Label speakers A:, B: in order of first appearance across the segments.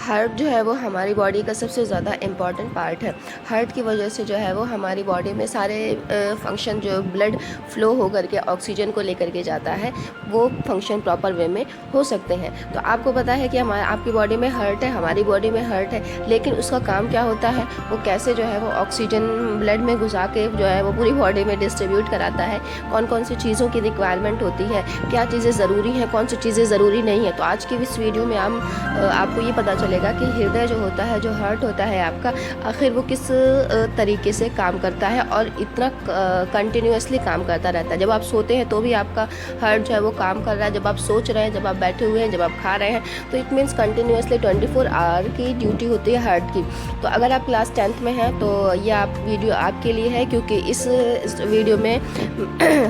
A: Heart जो है वो हमारी बॉडी का सबसे ज़्यादा इम्पॉर्टेंट पार्ट है। हार्ट की वजह से जो है वो हमारी बॉडी में सारे फंक्शन जो ब्लड फ्लो हो करके ऑक्सीजन को लेकर के जाता है वो फंक्शन प्रॉपर वे में हो सकते हैं। तो आपको पता है कि आपकी बॉडी में हार्ट है, हमारी बॉडी में हार्ट है, लेकिन उसका काम क्या होता है, वो कैसे जो है वो ऑक्सीजन ब्लड में घुसा के जो है वो पूरी बॉडी में डिस्ट्रीब्यूट कराता है, कौन कौन सी चीज़ों की रिक्वायरमेंट होती है, क्या चीज़ें ज़रूरी हैं, कौन सी चीज़ें ज़रूरी नहीं है। तो आज की इस वीडियो में हम आपको ये पता चलेगा कि हृदय जो होता है, जो हार्ट होता है आपका, आखिर वो किस तरीके से काम करता है और इतना कंटिन्यूसली काम करता रहता है। जब आप सोते हैं तो भी आपका हार्ट जो है वो काम कर रहा है, जब आप सोच रहे हैं, जब आप बैठे हुए हैं, जब आप खा रहे हैं, तो इट मीन्स कंटिन्यूसली 24 आवर की ड्यूटी होती है हार्ट की। तो अगर आप क्लास 10th में हैं तो ये वीडियो आपके लिए है, क्योंकि इस वीडियो में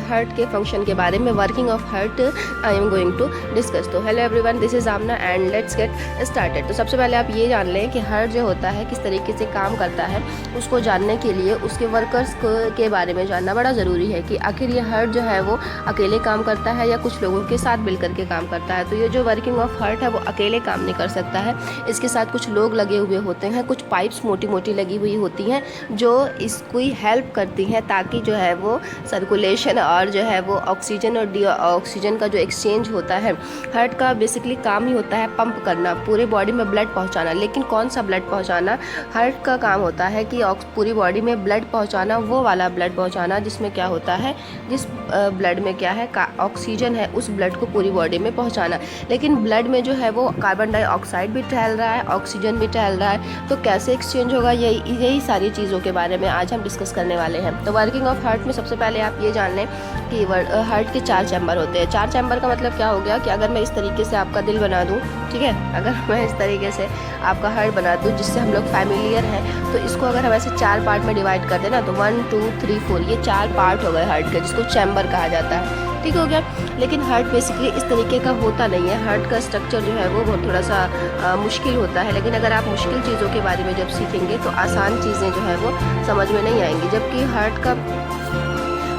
A: हार्ट के फंक्शन के बारे में, working of heart, I am going to discuss. तो hello everyone, this is Amna and let's get started. तो सबसे पहले आप ये जान लें कि हार्ट जो होता है किस तरीके से काम करता है। उसको जानने के लिए उसके वर्कर्स के बारे में जानना बड़ा ज़रूरी है कि आखिर ये हार्ट जो है वो अकेले काम करता है या कुछ लोगों के साथ मिलकर के काम करता है। तो ये जो वर्किंग ऑफ हार्ट है वो अकेले काम नहीं कर सकता है, इसके साथ कुछ लोग लगे हुए होते हैं, कुछ पाइप्स मोटी मोटी लगी हुई होती हैं जो इसको हेल्प करती हैं ताकि जो है वो सर्कुलेशन और जो है वो ऑक्सीजन और डी ऑक्सीजन का जो एक्सचेंज होता है। हार्ट का बेसिकली काम ही होता है पंप करना, पूरे बॉडी में ब्लड पहुंचाना। लेकिन कौन सा ब्लड पहुंचाना? हार्ट का काम होता है कि पूरी बॉडी में ब्लड पहुंचाना, वो वाला ब्लड पहुंचाना जिसमें क्या होता है, जिस ब्लड में क्या है, ऑक्सीजन है, उस ब्लड को पूरी बॉडी में पहुंचाना। लेकिन ब्लड में जो है वो कार्बन डाइऑक्साइड भी टहल रहा है, ऑक्सीजन भी टहल रहा है, तो कैसे एक्सचेंज होगा, यही सारी चीज़ों के बारे में आज हम डिस्कस करने वाले हैं। तो वर्किंग ऑफ हार्ट में सबसे पहले आप ये जान लें कि हार्ट के 4 चैम्बर होते हैं। 4 चैम्बर का मतलब क्या हो गया कि अगर मैं इस तरीके से आपका दिल बना दूँ, ठीक है, अगर मैं इस तरीके से आपका हार्ट बना दूँ जिससे हम लोग फैमिलियर हैं, तो इसको अगर हम ऐसे 4 पार्ट में डिवाइड कर दें ना, तो 1 2 3 4 ये 4 पार्ट हो गए हार्ट के, जिसको चैम्बर कहा जाता है। ठीक हो गया। लेकिन हार्ट बेसिकली इस तरीके का होता नहीं है। हार्ट का स्ट्रक्चर जो है वो बहुत थोड़ा सा मुश्किल होता है, लेकिन अगर आप मुश्किल चीज़ों के बारे में जब सीखेंगे तो आसान चीज़ें जो है वो समझ में नहीं आएंगी, जबकि हार्ट का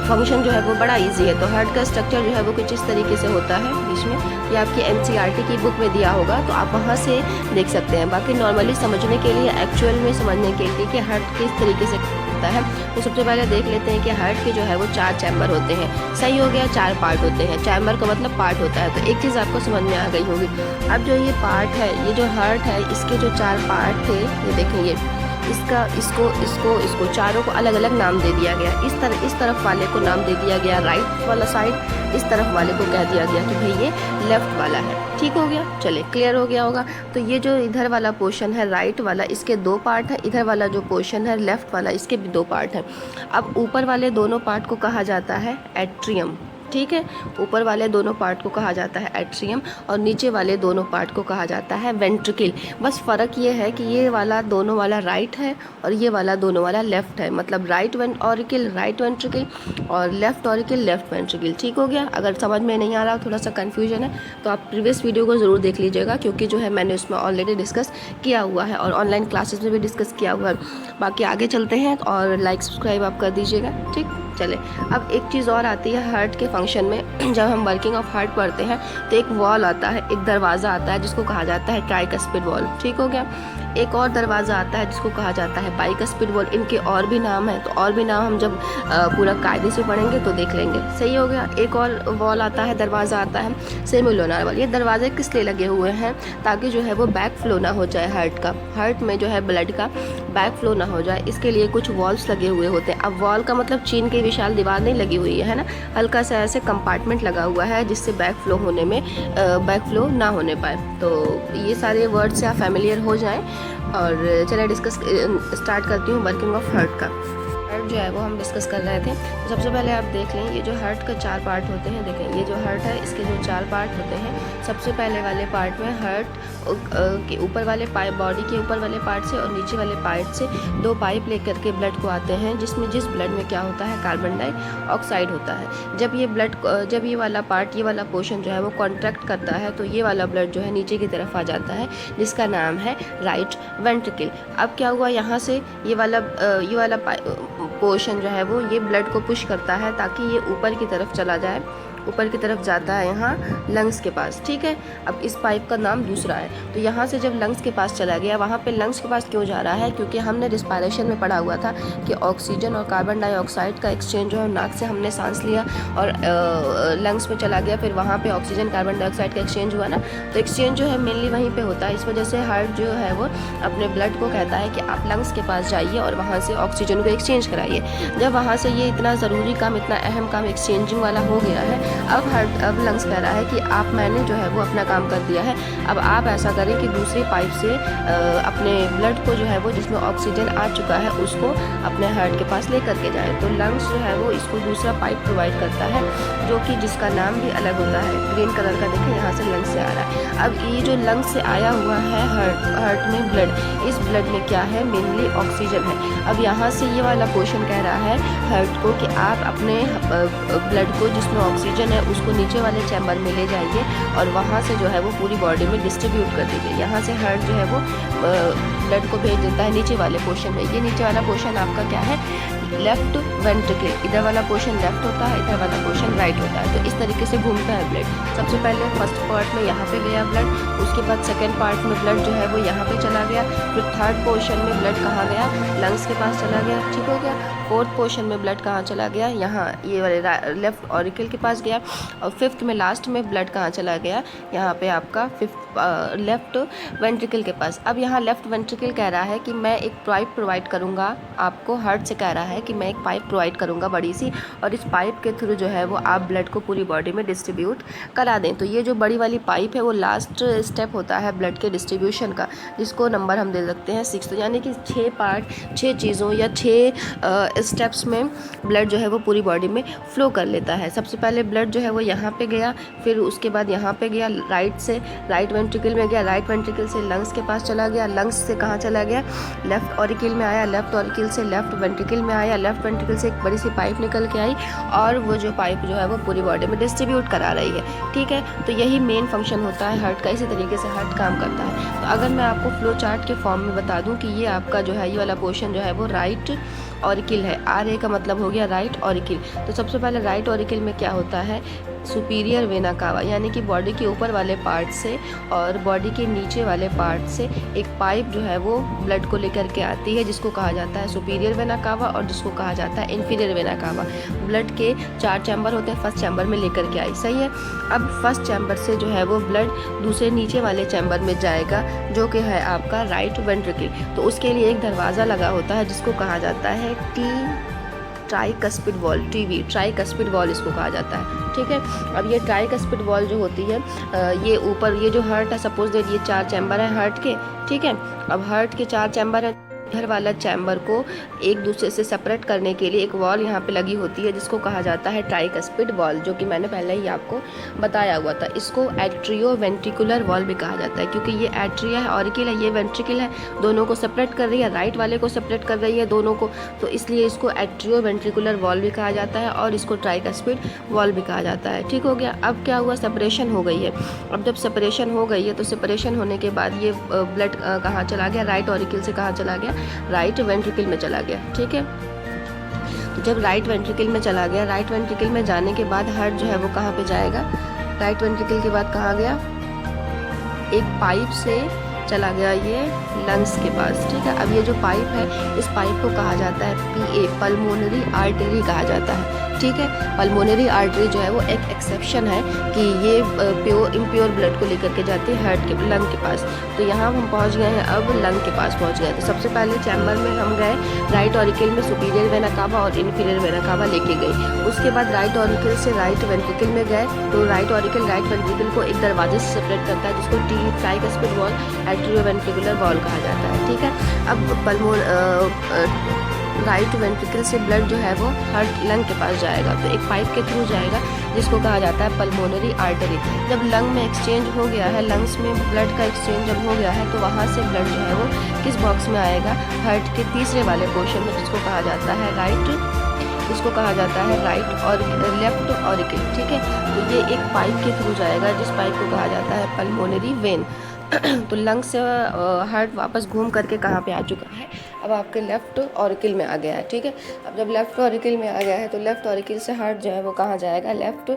A: फंक्शन जो है वो बड़ा इजी है। तो हार्ट का स्ट्रक्चर जो है वो कुछ इस तरीके से होता है, बीच में ये आपकी NCERT की बुक में दिया होगा, तो आप वहाँ से देख सकते हैं। बाकी नॉर्मली समझने के लिए, एक्चुअल में समझने के लिए कि हार्ट किस तरीके से होता है, तो सबसे पहले देख लेते हैं कि हार्ट के जो है वो 4 चैम्बर होते हैं। सही हो गया, 4 पार्ट होते हैं। चैम्बर का मतलब पार्ट होता है। तो एक चीज़ आपको समझ में आ गई होगी। अब जो ये पार्ट है, ये जो हार्ट है, इसके जो 4 पार्ट थे, ये देखेंगे, इसको चारों को अलग अलग नाम दे दिया गया। इस तरफ वाले को नाम दे दिया गया राइट वाला साइड, इस तरफ वाले को कह दिया गया कि भाई ये लेफ्ट वाला है। ठीक हो गया, चले क्लियर हो गया होगा। तो ये जो इधर वाला पोर्शन है राइट वाला, इसके 2 पार्ट है। इधर वाला जो पोर्शन है लेफ्ट वाला, इसके भी 2 पार्ट है। अब ऊपर वाले दोनों पार्ट को कहा जाता है एट्रियम। ठीक है, ऊपर वाले दोनों पार्ट को कहा जाता है एट्रियम और नीचे वाले दोनों पार्ट को कहा जाता है वेंट्रिकल। बस फ़र्क ये है कि ये वाला दोनों वाला राइट है और ये वाला दोनों वाला लेफ़्ट है। मतलब राइट ऑरिकल राइट वेंट्रिकल और लेफ़्ट ऑरिकल लेफ़्ट वेंट्रिकल। ठीक हो गया। अगर समझ में नहीं आ रहा, थोड़ा सा कन्फ्यूजन है, तो आप प्रीवियस वीडियो को ज़रूर देख लीजिएगा, क्योंकि जो है मैंने उसमें ऑलरेडी डिस्कस किया हुआ है और ऑनलाइन क्लासेस में भी डिस्कस किया हुआ है। बाकी आगे चलते हैं और लाइक सब्सक्राइब आप कर दीजिएगा। ठीक, चले। अब एक चीज़ और आती है हार्ट के फंक्शन में। जब हम वर्किंग ऑफ हार्ट पढ़ते हैं तो एक वॉल आता है, एक दरवाज़ा आता है जिसको कहा जाता है ट्राइकस्पिड वॉल। ठीक हो गया। एक और दरवाज़ा आता है जिसको कहा जाता है बाइकस्पिड वॉल। इनके और भी नाम है, तो और भी नाम हम जब पूरा कायदे से पढ़ेंगे तो देख लेंगे। सही हो गया। एक और वॉल आता है, दरवाज़ा आता है सेमिलुनर वॉल। ये दरवाजे किस लिए लगे हुए हैं? ताकि जो है वो बैक फ्लो ना हो जाए हार्ट का, हार्ट में जो है ब्लड का बैक फ्लो ना हो जाए, इसके लिए कुछ वॉल्स लगे हुए होते हैं। अब वॉल का मतलब चीन की विशाल दीवार नहीं लगी हुई है ना, हल्का सा ऐसे कंपार्टमेंट लगा हुआ है जिससे बैक फ्लो होने में बैक फ्लो ना होने पाए। तो ये सारे वर्ड से आप फैमिलियर हो जाएं और चलिए डिस्कस स्टार्ट करती हूँ वर्किंग ऑफ हार्ट का। हार्ट जो है वो हम डिस्कस कर रहे थे। तो सबसे पहले आप देख लें, ये जो हार्ट का 4 पार्ट होते हैं, देखें ये जो हार्ट है इसके जो 4 पार्ट होते हैं। सबसे पहले वाले पार्ट में हार्ट के ऊपर वाले बॉडी के ऊपर वाले पार्ट से और नीचे वाले पार्ट से 2 पाइप लेकर के ब्लड को आते हैं, जिस ब्लड में क्या होता है, कार्बन डाइऑक्साइड होता है। जब ये वाला पार्ट, ये वाला पोर्शन जो है वो कॉन्ट्रैक्ट करता है, तो ये वाला ब्लड जो है नीचे की तरफ आ जाता है, जिसका नाम है राइट वेंट्रिकल। अब क्या हुआ, यहाँ से ये वाला पोर्शन जो है वो ये ब्लड को पुश करता है ताकि ये ऊपर की तरफ चला जाए ऊपर की तरफ जाता है यहाँ लंग्स के पास, ठीक है। अब इस पाइप का नाम दूसरा है। तो यहाँ से जब लंग्स के पास चला गया, वहाँ पे लंग्स के पास क्यों जा रहा है, क्योंकि हमने रिस्पायरेशन में पढ़ा हुआ था कि ऑक्सीजन और कार्बन डाइऑक्साइड का एक्सचेंज जो है नाक से हमने सांस लिया और लंग्स में चला गया, फिर वहाँ पे ऑक्सीजन कार्बन डाइऑक्साइड का एक्सचेंज हुआ ना, तो एक्सचेंज जो है मेनली वहीं पे होता है। इस वजह से हार्ट जो है वो अपने ब्लड को कहता है कि आप लंग्स के पास जाइए और वहाँ से ऑक्सीजन को एक्सचेंज कराइए। जब वहाँ से ये इतना ज़रूरी काम, इतना अहम काम एक्सचेंजिंग वाला हो गया है, अब लंग्स कह रहा है कि आप, मैंने जो है वो अपना काम कर दिया है, अब आप ऐसा करें कि दूसरी पाइप से अपने ब्लड को जो है वो जिसमें ऑक्सीजन आ चुका है उसको अपने हार्ट के पास ले करके जाए। तो लंग्स जो है वो इसको दूसरा पाइप प्रोवाइड करता है, जो कि जिसका नाम भी अलग होता है, ग्रीन कलर का देखें यहाँ से लंग्स से आ रहा है। अब ये जो लंग्स से आया हुआ है हार्ट में ब्लड, इस ब्लड में क्या है, मेनली ऑक्सीजन है। अब यहाँ से ये वाला क्वेश्चन कह रहा है हार्ट को कि आप अपने ब्लड को जिसमें ऑक्सीजन है उसको नीचे वाले चैम्बर में ले जाइए और वहाँ से जो है वो पूरी बॉडी में डिस्ट्रीब्यूट कर दीजिए। यहाँ से हार्ट जो है वो ब्लड को भेज देता है नीचे वाले पोर्शन में। ये नीचे वाला पोर्शन आपका क्या है, लेफ्ट वेंट्रिकल। इधर वाला पोर्शन लेफ्ट होता है, इधर वाला पोर्शन राइट होता है। तो इस तरीके से घूमता है ब्लड। सबसे पहले फर्स्ट पार्ट में यहाँ पे गया ब्लड, उसके बाद सेकेंड पार्ट में ब्लड जो है वो यहाँ पे चला गया, फिर थर्ड पोर्शन में ब्लड कहाँ गया, लंग्स के पास चला गया, ठीक हो गया। फोर्थ पोर्शन में ब्लड कहाँ चला गया, यहाँ ये वाले लेफ्ट ऑरिकल के पास गया। और फिफ्थ में लास्ट में ब्लड कहाँ चला गया, यहाँ पे आपका लेफ्ट वेंट्रिकल के पास। अब यहाँ लेफ्ट वेंट्रिकल कह रहा है कि मैं एक पाइप प्रोवाइड करूँगा आपको, हार्ट से कह रहा है कि मैं एक पाइप प्रोवाइड करूँगा बड़ी सी, और इस पाइप के थ्रू जो है वो आप ब्लड को पूरी बॉडी में डिस्ट्रीब्यूट करा दें। तो ये जो बड़ी वाली पाइप है वो लास्ट स्टेप होता है ब्लड के डिस्ट्रीब्यूशन का, जिसको नंबर हम दे सकते हैं 6। तो यानी कि 6 पार्ट, 6 चीज़ों या 6 स्टेप्स में ब्लड जो है वो पूरी बॉडी में फ्लो कर लेता है। सबसे पहले ब्लड जो है वो यहाँ पे गया, फिर उसके बाद यहाँ पे गया, राइट से राइट वेंट्रिकल में गया, राइट वेंट्रिकल से लंग्स के पास चला गया, लंग्स से कहाँ चला गया, लेफ्ट ऑरिकल में आया, लेफ्ट ऑरिकल से लेफ्ट वेंट्रिकल में आया, लेफ्ट वेंट्रिकल से एक बड़ी सी पाइप निकल के आई और वो जो पाइप जो है वो पूरी बॉडी में डिस्ट्रीब्यूट करा रही है, ठीक है। तो यही मेन फंक्शन होता है हार्ट का, इसी तरीके से हार्ट काम करता है। तो अगर मैं आपको फ्लो चार्ट के फॉर्म में बता दूं कि ये आपका जो है ये वाला पोर्शन जो है वो राइट ऑरिकल है, RA का मतलब हो गया राइट ऑरिकल। तो सबसे पहले राइट ऑरिकल में क्या होता है, सुपीरियर वेना कावा, यानी कि बॉडी के ऊपर वाले पार्ट से और बॉडी के नीचे वाले पार्ट से एक पाइप जो है वो ब्लड को लेकर के आती है, जिसको कहा जाता है सुपीरियर वेना कावा और जिसको कहा जाता है इन्फीरियर वेना कावा। ब्लड के 4 चैम्बर होते हैं, फर्स्ट चैम्बर में लेकर के आई, सही है। अब फर्स्ट चैम्बर से जो है वो ब्लड दूसरे नीचे वाले चैम्बर में जाएगा, जो कि है आपका राइट वेंट्रिकल। तो उसके लिए एक दरवाज़ा लगा होता है जिसको कहा जाता है tricuspid wall, TV, tricuspid wall इसको कहा जाता है, ठीक है। अब ये ट्राइकस्पिड वॉल जो होती है, ये ऊपर ये जो हार्ट है, सपोज दैट ये 4 चैम्बर है हार्ट के, ठीक है। अब हार्ट के 4 चैम्बर है, इधर वाला चैम्बर को एक दूसरे से सेपरेट करने के लिए एक वॉल यहाँ पे लगी होती है जिसको कहा जाता है ट्राइकस्पिड वॉल, जो कि मैंने पहले ही आपको बताया हुआ था। इसको एट्रियो वेंट्रिकुलर वॉल भी कहा जाता है, क्योंकि ये एट्रिया है, ऑरिकल है, ये वेंट्रिकल है, दोनों को सेपरेट कर रही है, राइट वाले को सेपरेट कर रही है दोनों को, तो इसलिए इसको एट्रियो वेंट्रिकुलर वॉल भी कहा जाता है और इसको ट्राइकस्पिड वॉल भी कहा जाता है, ठीक हो गया। अब क्या हुआ, सेपरेशन हो गई है। अब जब सेपरेशन हो गई है तो सेपरेशन होने के बाद ये ब्लड कहाँ चला गया, राइट ऑरिकल से कहाँ चला गया, राइट वेंट्रिकल में चला गया, ठीक है। तो जब राइट वेंट्रिकल में चला गया, राइट वेंट्रिकल में जाने के बाद हार्ट जो है वो कहाँ पे जाएगा, राइट वेंट्रिकल के बाद कहाँ गया, एक पाइप से चला गया ये लंग्स के पास, ठीक है। अब ये जो पाइप है, इस पाइप को कहा जाता है PA, पल्मोनरी आर्टरी कहा जाता है, ठीक है। पल्मोनरी आर्टरी जो है वो एक एक्सेप्शन है कि ये इम्प्योर ब्लड को लेकर के जाती है हार्ट के लंग के पास। तो यहाँ हम पहुँच गए हैं, अब लंग के पास पहुँच गए। तो सबसे पहले चैम्बर में हम गए, राइट ऑरिकल में सुपीरियर वेना कावा और इन्फीरियर वेना कावा लेके गई। उसके बाद राइट ऑरिकल से राइट वेंट्रिकल में गए, तो राइट ऑरिकल राइट वेंट्रिकल को एक दरवाजे से सेपरेट करता है जिसको tricuspid wall, atrio ventricular wall कहा जाता है, ठीक है। अब राइट वेंट्रिकल से ब्लड जो है वो हार्ट लंग के पास जाएगा, तो एक पाइप के थ्रू जाएगा जिसको कहा जाता है पल्मोनरी आर्टरी। जब लंग में एक्सचेंज हो गया है, लंग्स में ब्लड का एक्सचेंज जब हो गया है, तो वहाँ से ब्लड जो है वो किस बॉक्स में आएगा, हार्ट के तीसरे वाले पोर्शन में, जिसको कहा जाता है राइट और लेफ्ट ऑरिकल, ठीक है। तो ये एक पाइप के थ्रू जाएगा जिस पाइप को कहा जाता है पल्मोनरी वेन। तो लंग्स से हार्ट वापस घूम करके कहाँ पे आ चुका है, अब आपके लेफ़्ट ऑरिकल में आ गया है। ठीक है, अब जब लेफ़्ट ऑरिकल में आ गया है तो लेफ़्ट ऑरिकल से हार्ट जो है वो कहाँ जाएगा, लेफ़्ट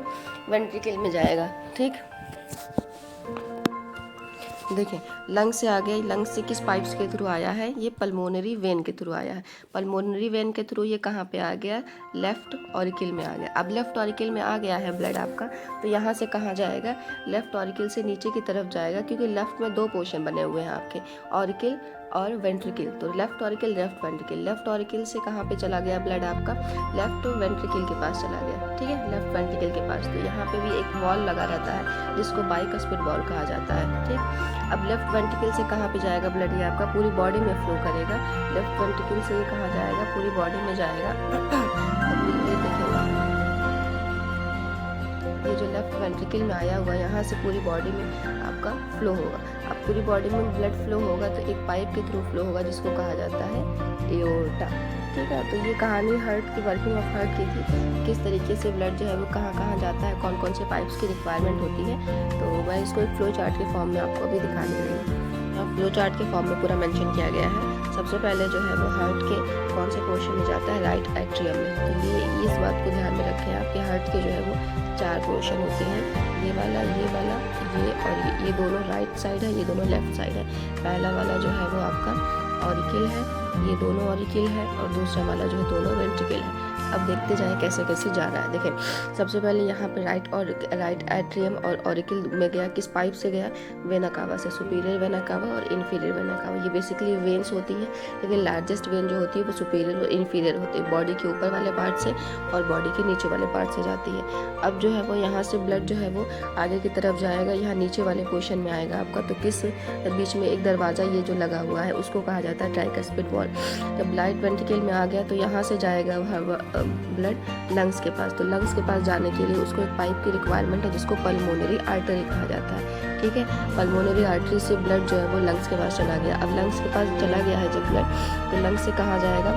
A: वेंट्रिकल में जाएगा। ठीक, देखिए लंग्स से आ गया, लंग्स से किस पाइप्स के थ्रू आया है, ये पल्मोनरी वेन के थ्रू आया है। पल्मोनरी वेन के थ्रू ये कहाँ पे आ गया, लेफ्ट ऑरिकल में आ गया। अब लेफ्ट ऑरिकल में आ गया है ब्लड आपका, तो यहाँ से कहाँ जाएगा, लेफ्ट ऑरिकल से नीचे की तरफ जाएगा, क्योंकि लेफ्ट में दो पोर्शन बने हुए हैं आपके, ऑरिकल और वेंट्रिकल। तो left auricle, left ventricle, left auricle से कहाँ पे चला गया ब्लड आपका, लेफ्ट वेंट्रिकल के पास चला गया। ठीक है, लेफ्ट वेंट्रिकल के पास। तो यहाँ पे भी एक वॉल लगा रहता है जिसको बाइकस्पिड वॉल कहा जाता है। ठीक, अब लेफ्ट वेंट्रिकल से कहाँ पे जाएगा ब्लड, ये आपका पूरी बॉडी में फ्लो करेगा। लेफ्ट वेंट्रिकल से ये कहाँ जाएगा, पूरी बॉडी में जाएगा। अब ये देखिएगा, ये जो लेफ्ट वेंट्रिकल में आया हुआ, यहाँ से पूरी बॉडी में आपका फ्लो होगा। अब पूरी बॉडी में ब्लड फ्लो होगा तो एक पाइप के थ्रू फ्लो होगा जिसको कहा जाता है एओर्टा। ठीक है, तो ये कहानी हार्ट की, वर्किंग ऑफ हार्ट की थी, किस तरीके से ब्लड जो है वो कहाँ कहाँ जाता है, कौन कौन से पाइप्स की रिक्वायरमेंट होती है। तो मैं इसको एक फ्लो चार्ट के फॉर्म में आपको अभी दिखाने लगी हूँ। फ्लो चार्ट के फॉर्म में पूरा मेंशन किया गया है। सबसे पहले जो है वो हार्ट के कौन से पोर्शन में जाता है, राइट एट्रियम में। तो ये इस बात को ध्यान में रखें आप कि हार्ट के जो है वो 4 पोर्शन होते हैं, ये वाला, ये वाला, ये और ये दोनों राइट साइड है, ये दोनों लेफ्ट साइड है। पहला वाला जो है वो आपका ऑरिकल है, ये दोनों ऑरिकल है, और दूसरा वाला जो है दोनों वेंट्रिकल है। अब देखते जाएं कैसे कैसे जा रहा है। देखें सबसे पहले यहाँ पे राइट एट्रियम और ऑरिकल में गया, किस पाइप से गया, वेना कावा से, सुपीरियर वेना कावा और इन्फीरियर वेना कावा। ये बेसिकली वेन्स होती हैं, लेकिन लार्जेस्ट वेन जो होती है वो सुपीरियर और इन्फीरियर होती है, बॉडी के ऊपर वाले पार्ट से और बॉडी के नीचे वाले पार्ट से जाती है। अब जो है वो यहाँ से ब्लड जो है वो आगे की तरफ जाएगा, यहाँ नीचे वाले पोर्शन में आएगा आपका। तो किस बीच में एक दरवाज़ा ये जो लगा हुआ है उसको कहा जाता है ट्राइकस्पिड वॉल। जब राइट वेंट्रिकल में आ गया तो यहाँ से जाएगा ब्लड लंग्स के पास। तो लंग्स के पास जाने के लिए उसको एक पाइप की रिक्वायरमेंट है जिसको पल्मोनरी आर्टरी कहा जाता है। ठीक है, पल्मोनरी आर्टरी से ब्लड जो है वो लंग्स के पास चला गया। अब लंग्स के पास चला गया है जब ब्लड, तो लंग्स से कहाँ जाएगा,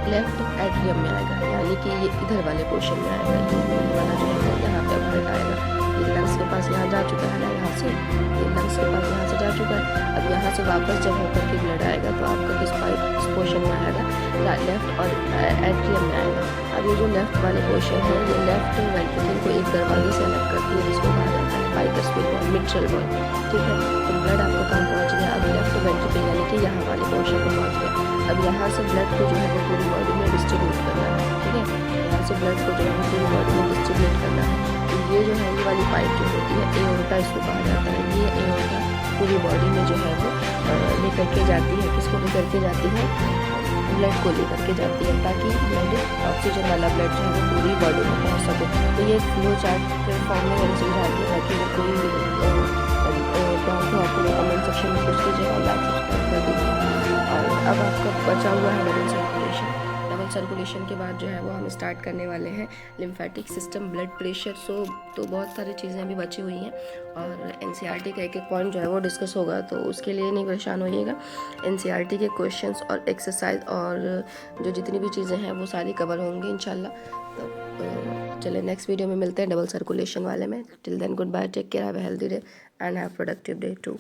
A: लेफ्ट एट्रियम में आएगा, यानी कि ये इधर वाले पोर्शन में आएगा। ये वाला जो है यहाँ पे ब्लड आएगा, ये लंग्स के पास यहाँ जा चुका है ना, यहाँ से ये लंग्स के पास यहाँ से जा चुका है। अब यहाँ से वापस जब होकर के ब्लड आएगा तो आपका किस पाइप, इस पोर्शन में आएगा, लेफ्ट और एट्रियम में आएगा। अब ये जो लेफ्ट वाले पोर्शन है ये लेफ्ट वेंट्रिकल को एक दरवाजे से अलग करती है जिसको कहा जाता है बाइकस्पिड वॉल, मिट्रल वॉल। ठीक है, तो ब्लड आपका कहाँ पहुँच गया, अब लेफ्ट वेंट्रिकल यानी कि यहाँ वाले पोर्शन में पहुँच गया। अब यहाँ से ब्लड को जो है वो पूरी बॉडी में डिस्ट्रीब्यूट करना है। ठीक है, यहाँ से ब्लड को जो है वो पूरी बॉडी में डिस्ट्रीब्यूट करना है। तो ये जो है ये वाली पाइप जो होती है एओर्टा इसको कहा जाता है। ये एओर्टा पूरी बॉडी में जो है वो लेकर के जाती है, किसको लेकर के जाती है, ब्लड को लेकर के जाती है, ताकि ब्लड, ऑक्सीजन वाला ब्लड जो है वो पूरी बॉडी में पहुँच सके। तो ये फ्लो चार्ट के फॉर्म में मैंने समझा दिया, ताकि अगर कोई डाउट हो आपको कमेंट सेक्शन में पूछ लीजिए और लाइक सब्सक्राइब कर दीजिए। और अब आपका बचा हुआ है डबल सर्कुलेशन। डबल सर्कुलेशन के बाद जो है वो हम स्टार्ट करने वाले हैं लिम्फेटिक सिस्टम, ब्लड प्रेशर। तो बहुत सारी चीज़ें अभी बची हुई हैं और एनसीईआरटी का एक एक पॉइंट जो है वो डिस्कस होगा, तो उसके लिए नहीं परेशान होइएगा। एनसीईआरटी के क्वेश्चंस और एक्सरसाइज और जो जितनी भी चीज़ें हैं वो सारी कवर होंगी इंशाल्लाह। तो चलिए नेक्स्ट वीडियो में मिलते हैं डबल सर्कुलेशन वाले में। Till then goodbye, take care, have a healthy day and have productive day to.